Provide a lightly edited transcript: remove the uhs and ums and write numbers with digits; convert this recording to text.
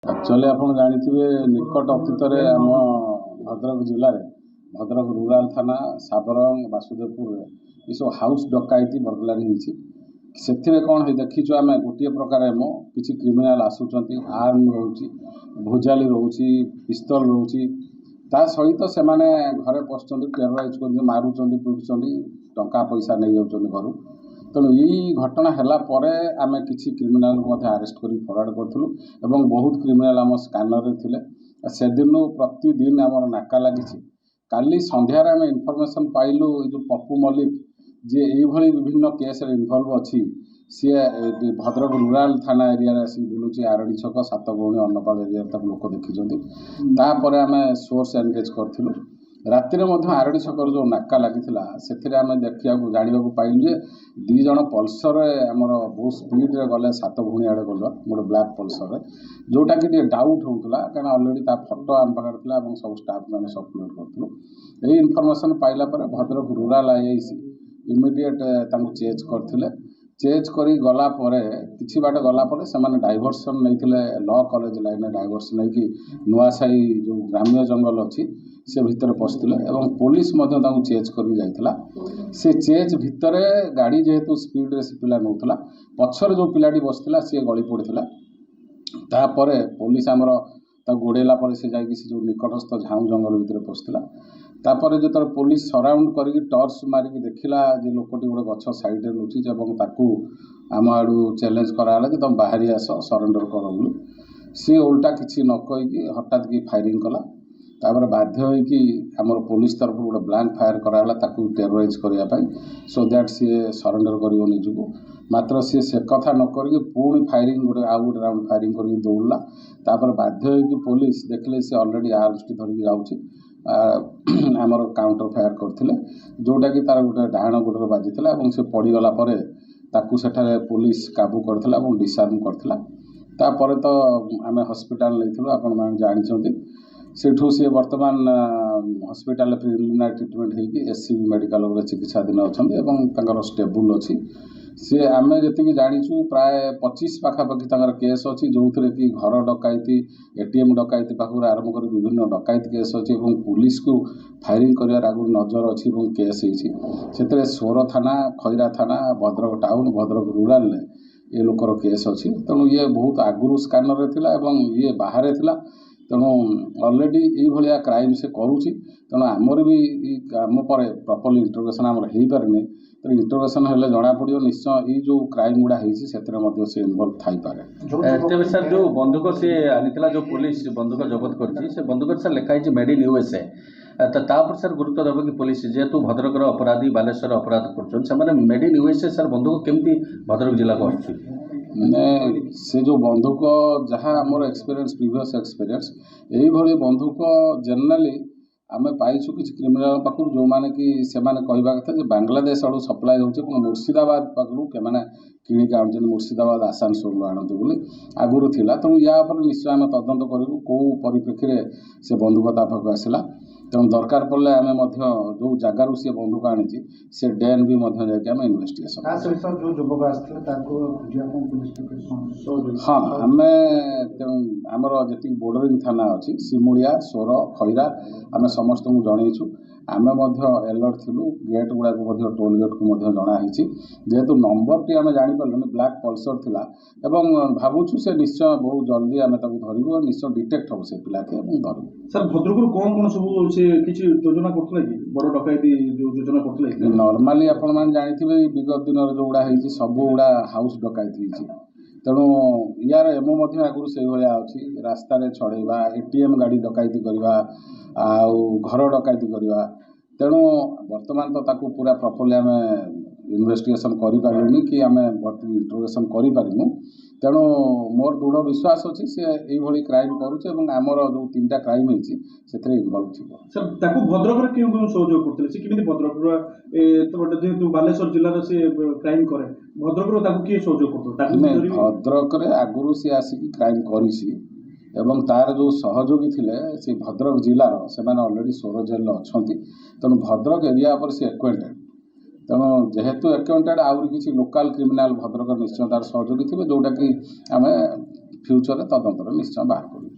Actually आप जानते निकट अतीत आम भद्रक जिले में भद्रक रूराल थाना साबरंग वासुदेवपुर ये सब हाउस डकायती बर्गलारी होती से कौन है देखीचु आम गोटे प्रकार एम कि क्रिमिनाल आसुँच आर्म रोचे भोजाली रोचे पिस्तल रोचे ता सहित से घरे पशुंट टेरोराइज कर मारुंच पिटुंट टंका पैसा नहीं जाऊँ घर तेणु यही घटना है आम कि क्रिमिनाल आरेस्ट कर फरवर्ड करूँ बहुत क्रिमिनाल आम स्कानर थे से दिन प्रतिदिन आम नाका लगी काली संध्यार आम इनफर्मेशन पाइलु जो पप्पू मल्लिक जी ये विभिन्न केस इनवल्व अच्छी सी भद्रक रूराल थाना एरिया आसिक बुलूची आरडी छक सात भौणी अन्नपाल एरिया लोक देखी आम सोर्स एनगेज करूँ राति आरडी छकर जो नाका लगी से देखा जानवा पाइलु जे दी जन पल्सर आमर बहुत स्पीड रे गले सात भौणी आड़े गल गोटे ब्लैक पल्सर जोटा कि डाउट होता कहीं अलरेडी फटो आम पाखे सब स्टाफ मैंने सर्कुलेट करूँ यही इनफर्मेशन पाइला Bhadrak rural IIC immediate chase करते चेज करी गला किछि बाट गला से डाइवर्सन नहीं लॉ कॉलेज लाइन डाइवर्सन नहीं नुआसाई जो ग्राम्य जंगल अच्छी से भितर पशिले और पुलिस चेज कर जाइथिला से चेज भितर गाड़ी जेहेतु स्पीड रे से पिला नौथला पछर जो पिलाटी बसला सी गली पड़ता तापर पुलिस आमर गोड़ेला से जाकि जो निकटस्थ झाऊ जंगल भितर पशिला तापर जो पुलिस सराउंड करके टर्च मारिक देखला जे लोकटी गोटे गछ साइड रे लुचि आम आड़ू चैलेंज कराला कि तुम बाहरी आस सरेंडर कर बोली सी उल्टा किसी न कहीकि हठात की फायरिंग कला तापर बाध्य होइकि आमर पुलिस तरफ गोटे ब्लैंक फायर कराला ताकू टेरोराइज करने सो दैट सी सरेंडर कर निजुक मात्र सी से कथा न करके पुणी फायरिंग गोटे आउ गोटे राउंड फायरिंग कर दौड़ला तापर बाध्य होइकि पुलिस देखले सी ऑलरेडी आर्म्स टी धरिक जाउछि आमर काउंटर फायर करथिले जोटा कि तार गोटे डाहाण गोटर बाजिथिला एवं से पड़ीगला परे ताकू सेठारे पुलिस काबू करथिला एवं डिसआर्म करथिला तापर तो आम हॉस्पिटल लेथिलु आपण माने जानिछन्ती सेठू सी वर्तमान हॉस्पिटल प्रिलिमिनारी ट्रिटमेंट होगी एससीबी मेडिकल चिकित्साधीन अच्छा स्टेबुल अच्छी सी आम जी जाचु प्राय 25 पाखापाखि केस अच्छी जो थे कि घर डकायती एटीएम डकायती पाखर आरंभ कर विभिन्न डकायती केस अच्छी पुलिस को फायरिंग कर आगु नजर अच्छी केस होती सोर थाना खैरा थाना भद्रक टाउन भद्रक रूराल ये लोकर केस अच्छी तेणु ये बहुत आगुरी स्कानर थिला ये बाहर थिला तेणु अलरेडी ये क्राइम से करुँची तेणु आमर भी आम पर प्रॉपर्ली इंटरोगेशन आमर हो पारे तेणु इंटरोगेशन हेल्ले जना पड़ो निश्चय ये जो क्राइम गुड़ा से इनवल्व थी पारे। सर जो बंदूक सी आनीला जो पुलिस बंदूक जबत कर बंदूक सर लिखाई मेड इन यूएसए तापर सर गुरुत्व देव कि पुलिस जेहेतु भद्रकर अपराधी बालेश्वर अपराध कर मेड इन यूएसए सर बंदूक केमती भद्रक जिला को आसुची मैंने से जो बंदूक जहाँ आमर एक्सपीरियंस प्रीवियस एक्सपीरियंस यही बंदूक जनरली आम पाइछु कि क्रिमिनाल पाखु जो मैंने कि कहवा कथा बांग्लादेश आड़ू सप्लाय हो मुर्शिदाबाद पाखु के किणिक आनुच्च मुर्शिदाबाद आसानसोल आणती बोली आगुरी थिला तेणु या निश्चय आम तदंत करूँ कौ परिप्रेक्षी से बंदूक ता पाखु आसला तेणु दरकार पड़े आम जो जगार सी बंदूक आनी से डेन भी जाके इन्वेस्टिगेशन हाँ आम आमर जी बोर्डरिंग थाना अच्छी सिमुलिया सोर खैरा आम समस्त जनईचु आम अलर्ट थिलु गेट गुड़ा टोल गेट को जनाही जेहेतु नंबर टी आम जापारू ब्लैक पल्सर थिला एवं भावुँ से निश्चय बहुत जल्दी आम धरबू निश्चय डिटेक्ट हम से पिला के धरबू। सर भद्रक कौन कौन सब से किसी योजना करथले कि बड़ डकैती जो योजना करथले नॉर्मली आपण मान जानिथिबे विगत दिन जो गुड़ा है सब गुड़ा हाउस डकैती तेणु यार एमओ आगुरी से अच्छी रास्ता छड़ेवा एटीएम गाड़ी डकैती करवा आउ घर डकैती करवा तेणु वर्तमान तो ताकू पूरा प्रॉपर्ली आम इन्वेस्टिगेशन करें कि आम इंटरोगेशन करूँ तेणु मोर दृढ़ विश्वास अच्छी सी ये क्राइम करुचे आमर जो 3टा क्राइम होती इनवल्व थी। सर ताकू भद्रक क्यों क्यों सहयोग करते किमी भद्रक जेहेतु बालेश्वर जिलार से क्राइम करे भद्रक किए सहयोग करते भद्रक आगुरी सी आसिक क्राइम करी एवं तार जो सहयोगी थिले से भद्रक जिलार से ऑलरेडी सोर जेल अच्छा तेणु भद्रक एरिया पर से एक्वेंटेड तेणु जेहेतु एक्वेंटेड आउरी किसी लोकल क्रिमिनाल भद्रक निश्चय तार सहयोगी थे जोटा कि आम ଫ୍ୟୁଚରରେ ତଦନ୍ତରେ ନିଶ୍ଚୟ ବାହାର କରିବୁ।